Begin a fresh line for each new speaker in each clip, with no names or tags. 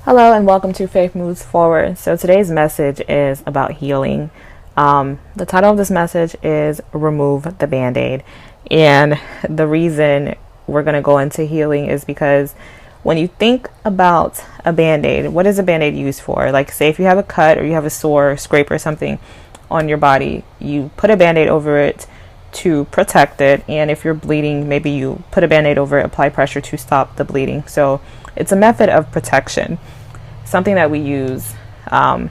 Hello and welcome to Faith Moves Forward. So today's message is about healing. The title of this message is Remove the Band-Aid. And the reason we're going to go into healing is because when you think about a Band-Aid, what is a Band-Aid used for? Like say if you have a cut or you have a sore, scrape or something on your body, you put a Band-Aid over it to protect it. And if you're bleeding, maybe you put a Band-Aid over it, apply pressure to stop the bleeding. So it's a method of protection, something that we use to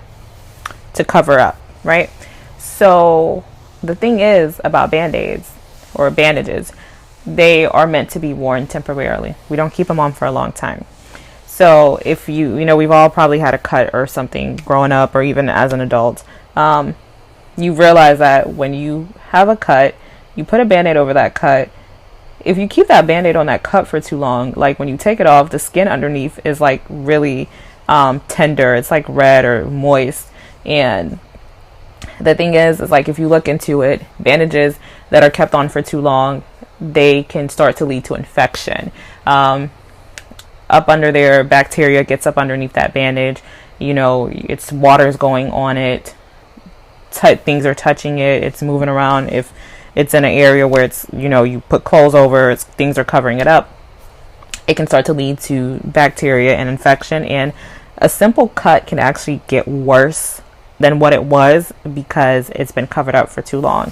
cover up, right? So the thing is about Band-Aids or bandages, they are meant to be worn temporarily. We don't keep them on for a long time. So if we've all probably had a cut or something growing up or even as an adult. You realize that when you have a cut, you put a Band-Aid over that cut. If you keep that Band-Aid on that cut for too long, like when you take it off, the skin underneath is like really tender. It's like red or moist. And the thing is like if you look into it, bandages that are kept on for too long, they can start to lead to infection. Up under there, bacteria gets up underneath that bandage. It's water's going on it. Things are touching it. It's moving around. If it's in an area where it's, you put clothes over, things are covering it up, it can start to lead to bacteria and infection. And a simple cut can actually get worse than what it was because it's been covered up for too long.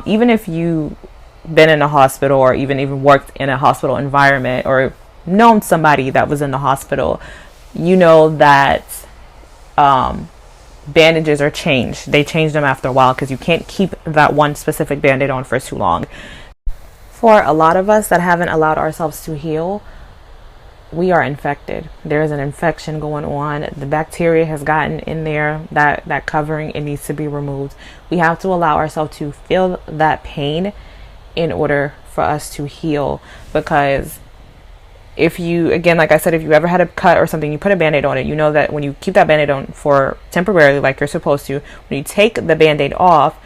Even if you've been in a hospital or even worked in a hospital environment or known somebody that was in the hospital, you know that bandages are changed. They change them after a while because you can't keep that one specific Band-Aid on for too long. For a lot of us that haven't allowed ourselves to heal, we are infected. There's an infection going on. The bacteria has gotten in there. That covering, it needs to be removed. We have to allow ourselves to feel that pain in order for us to heal. Because if you, again, like I said, if you ever had a cut or something, you put a Band-Aid on it, you know that when you keep that Band-Aid on for temporarily, like you're supposed to, when you take the Band-Aid off,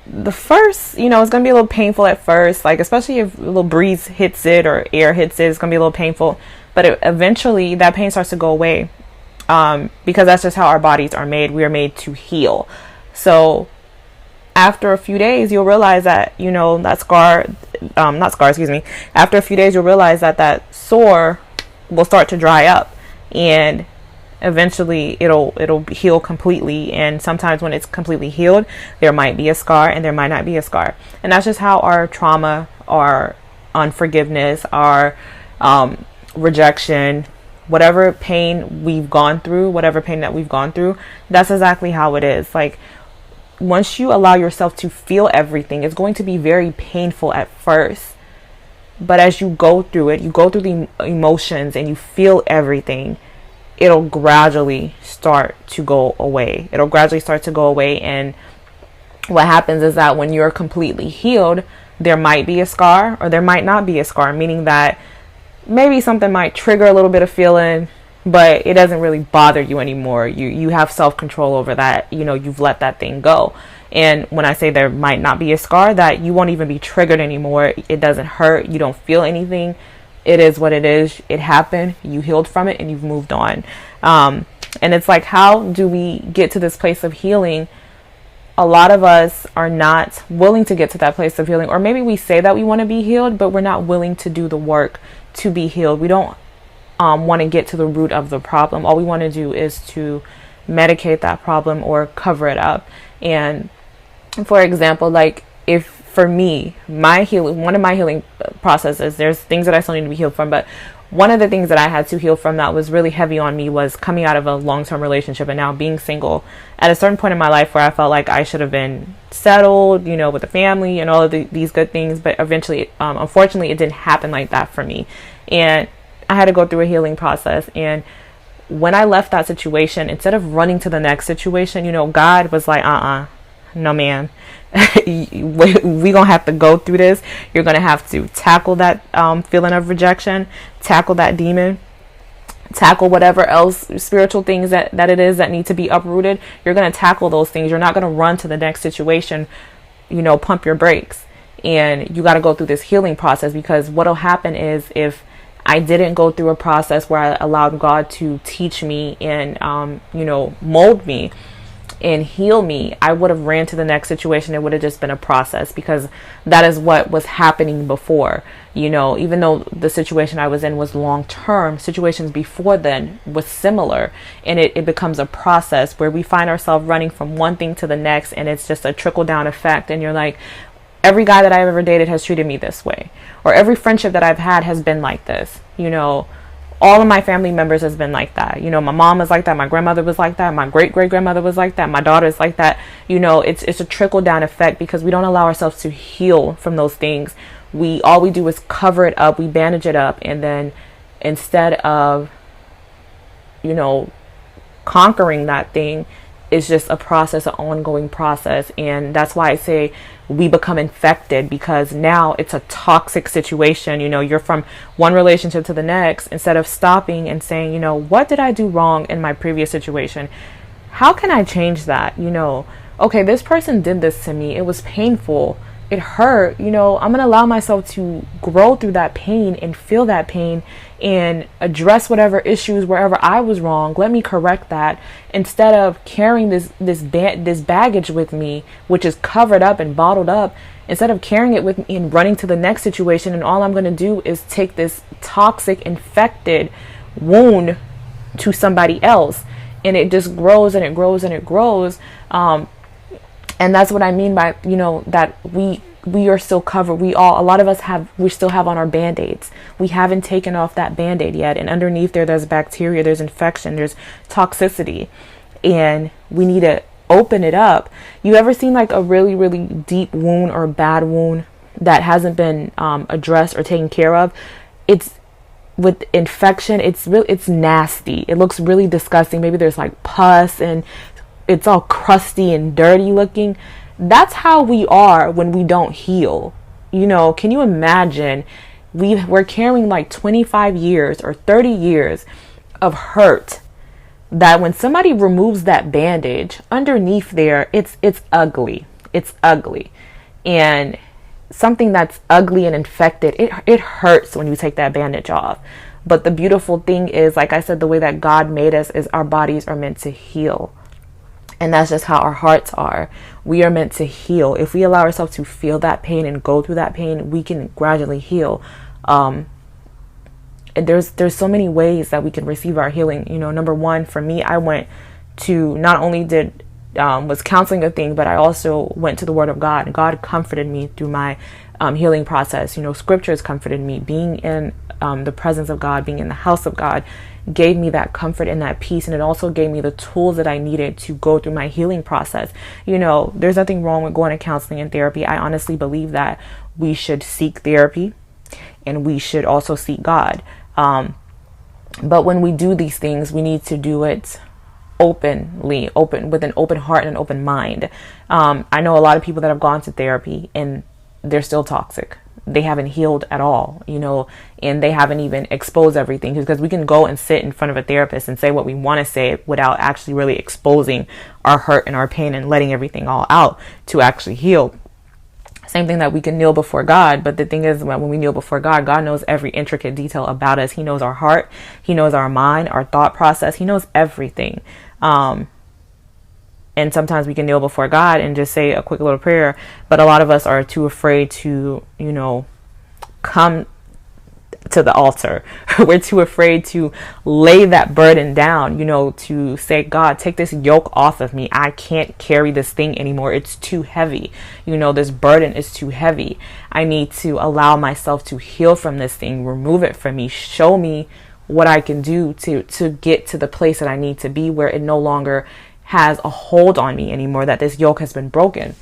the first, it's going to be a little painful at first, like especially if a little breeze hits it or air hits it, it's going to be a little painful. But eventually that pain starts to go away because that's just how our bodies are made. We are made to heal. So after a few days, you'll realize that, after a few days, you'll realize that sore will start to dry up and eventually it'll heal completely. And sometimes when it's completely healed, there might be a scar and there might not be a scar. And that's just how our trauma, our unforgiveness, our rejection, whatever pain that we've gone through, that's exactly how it is. Like once you allow yourself to feel everything, it's going to be very painful at first. But as you go through it, you go through the emotions and you feel everything, it'll gradually start to go away. And what happens is that when you're completely healed, there might be a scar or there might not be a scar, meaning that maybe something might trigger a little bit of feeling, but it doesn't really bother you anymore. You have self-control over that. You've let that thing go. And when I say there might not be a scar, that you won't even be triggered anymore. It doesn't hurt. You don't feel anything. It is what it is. It happened. You healed from it and you've moved on. And it's like, how do we get to this place of healing? A lot of us are not willing to get to that place of healing. Or maybe we say that we want to be healed, but we're not willing to do the work to be healed. We don't want to get to the root of the problem. All we want to do is to medicate that problem or cover it up. And for example, like if for me, one of my healing processes, there's things that I still need to be healed from, but one of the things that I had to heal from that was really heavy on me was coming out of a long-term relationship and now being single at a certain point in my life where I felt like I should have been settled, with a family and all of these good things. But eventually, unfortunately, it didn't happen like that for me. And I had to go through a healing process. And when I left that situation, instead of running to the next situation, God was like, no, ma'am. We gonna have to go through this. You're gonna have to tackle that feeling of rejection, tackle that demon, tackle whatever else spiritual things that it is that need to be uprooted. You're gonna tackle those things. You're not gonna run to the next situation, pump your brakes. And you got to go through this healing process, because what'll happen is if I didn't go through a process where I allowed God to teach me and, mold me and heal me, I would have ran to the next situation. It would have just been a process, because that is what was happening before. Even though the situation I was in was long term, situations before then was similar, and it becomes a process where we find ourselves running from one thing to the next, and it's just a trickle down effect. And you're like, every guy that I've ever dated has treated me this way, or every friendship that I've had has been like this. All of my family members has been like that. My mom was like that. My grandmother was like that. My great-great-grandmother was like that. My daughter is like that. It's a trickle-down effect, because we don't allow ourselves to heal from those things. All we do is cover it up. We bandage it up. And then instead of, conquering that thing, it's just a process, an ongoing process. And that's why I say we become infected, because now it's a toxic situation. You're from one relationship to the next, instead of stopping and saying, what did I do wrong in my previous situation? How can I change that? Okay, this person did this to me. It was painful. It hurt. I'm going to allow myself to grow through that pain and feel that pain and address whatever issues wherever I was wrong. Let me correct that, instead of carrying this baggage with me, which is covered up and bottled up. Instead of carrying it with me and running to the next situation, and all I'm going to do is take this toxic, infected wound to somebody else, and it just grows and it grows and it grows. And that's what I mean by, that we are still covered. A lot of us we still have on our band-aids. We haven't taken off that band-aid yet. And underneath there's bacteria, there's infection, there's toxicity, and we need to open it up. You ever seen like a really, really deep wound or a bad wound that hasn't been addressed or taken care of? It's with infection. It's nasty. It looks really disgusting. Maybe there's like pus and it's all crusty and dirty looking. That's how we are when we don't heal. Can you imagine? We're carrying like 25 years or 30 years of hurt, that when somebody removes that bandage underneath there, it's ugly. It's ugly. And something that's ugly and infected, it hurts when you take that bandage off. But the beautiful thing is, like I said, the way that God made us is our bodies are meant to heal. And that's just how our hearts are. We are meant to heal. If we allow ourselves to feel that pain and go through that pain, we can gradually heal. And there's so many ways that we can receive our healing. Number one, for me, I went to, not only was counseling a thing, but I also went to the Word of God. God comforted me through my healing process. Scriptures comforted me. Being in the presence of God, being in the house of God, gave me that comfort and that peace. And it also gave me the tools that I needed to go through my healing process. There's nothing wrong with going to counseling and therapy. I honestly believe that we should seek therapy and we should also seek God. But when we do these things, we need to do it with an open heart and an open mind. I know a lot of people that have gone to therapy and they're still toxic. They haven't healed at all, and they haven't even exposed everything, because we can go and sit in front of a therapist and say what we want to say without actually really exposing our hurt and our pain and letting everything all out to actually heal. Same thing that we can kneel before God. But the thing is, when we kneel before God, God knows every intricate detail about us. He knows our heart. He knows our mind, our thought process. He knows everything. And sometimes we can kneel before God and just say a quick little prayer. But a lot of us are too afraid to, come to the altar. We're too afraid to lay that burden down, to say, God, take this yoke off of me. I can't carry this thing anymore. It's too heavy. This burden is too heavy. I need to allow myself to heal from this thing. Remove it from me. Show me what I can do to get to the place that I need to be, where it no longer has a hold on me anymore, that this yoke has been broken.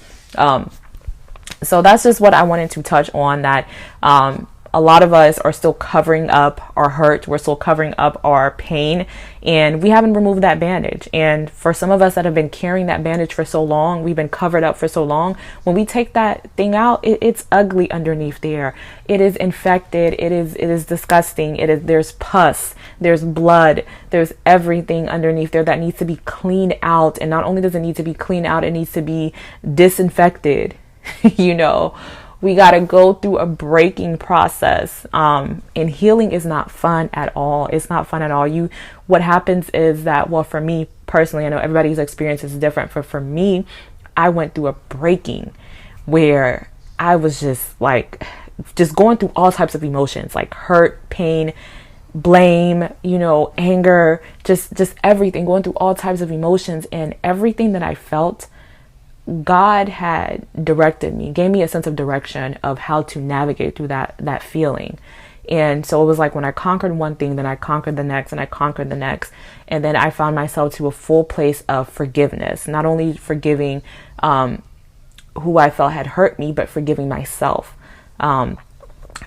So that's just what I wanted to touch on, that a lot of us are still covering up our hurt. We're still covering up our pain, and we haven't removed that bandage. And for some of us that have been carrying that bandage for so long, we've been covered up for so long, when we take that thing out, it's ugly underneath there. It is infected. It is disgusting. There's pus, there's blood, there's everything underneath there that needs to be cleaned out. And not only does it need to be cleaned out, it needs to be disinfected. We got to go through a breaking process. And healing is not fun at all. It's not fun at all. What happens is that, well, for me personally, I know everybody's experience is different. For me, I went through a breaking where I was just going through all types of emotions, like hurt, pain, blame, anger, just everything, going through all types of emotions. And everything that I felt, God had directed me, gave me a sense of direction of how to navigate through that feeling. And so it was like when I conquered one thing, then I conquered the next, and I conquered the next. And then I found myself to a full place of forgiveness, not only forgiving who I felt had hurt me, but forgiving myself.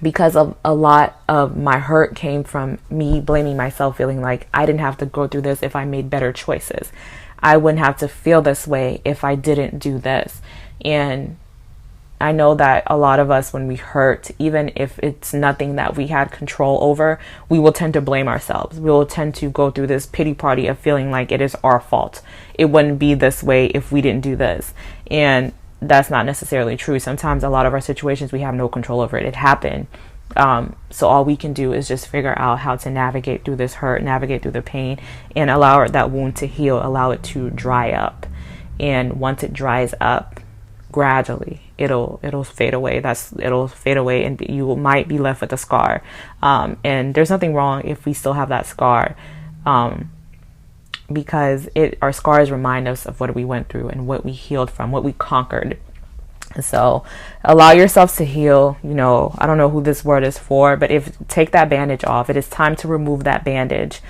Because of a lot of my hurt came from me blaming myself, feeling like I didn't have to go through this if I made better choices. I wouldn't have to feel this way if I didn't do this. And I know that a lot of us, when we hurt, even if it's nothing that we had control over, we will tend to blame ourselves. We will tend to go through this pity party of feeling like it is our fault. It wouldn't be this way if we didn't do this. And that's not necessarily true. Sometimes a lot of our situations, we have no control over it. It happened. So all we can do is just figure out how to navigate through this hurt, navigate through the pain, and allow that wound to heal, allow it to dry up. And once it dries up, gradually it'll fade away. It'll fade away, and you might be left with a scar. And there's nothing wrong if we still have that scar, because our scars remind us of what we went through and what we healed from, what we conquered. So allow yourselves to heal. I don't know who this word is for, but take that bandage off. It is time to remove that bandage.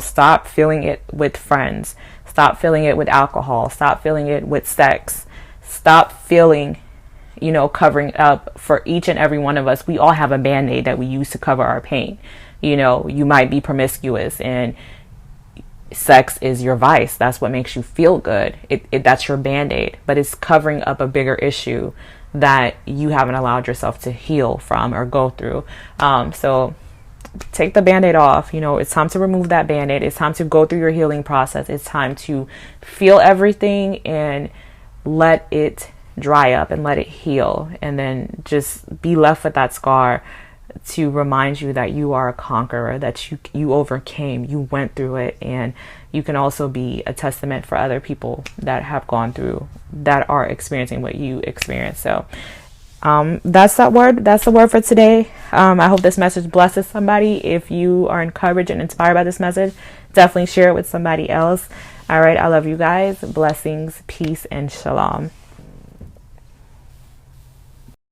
Stop filling it with friends. Stop filling it with alcohol. Stop filling it with sex. Stop filling, covering up. For each and every one of us, we all have a band-aid that we use to cover our pain. You might be promiscuous, and sex is your vice. That's what makes you feel good. That's your band-aid, but it's covering up a bigger issue that you haven't allowed yourself to heal from or go through. So take the band-aid off. It's time to remove that band-aid. It's time to go through your healing process. It's time to feel everything and let it dry up and let it heal, and then just be left with that scar to remind you that you are a conqueror, that you overcame, you went through it, and you can also be a testament for other people that have gone through, that are experiencing what you experienced. So that's the word for today. I hope this message blesses somebody. If you are encouraged and inspired by this message, definitely share it with somebody else. All right, I love you guys. Blessings, peace, and shalom.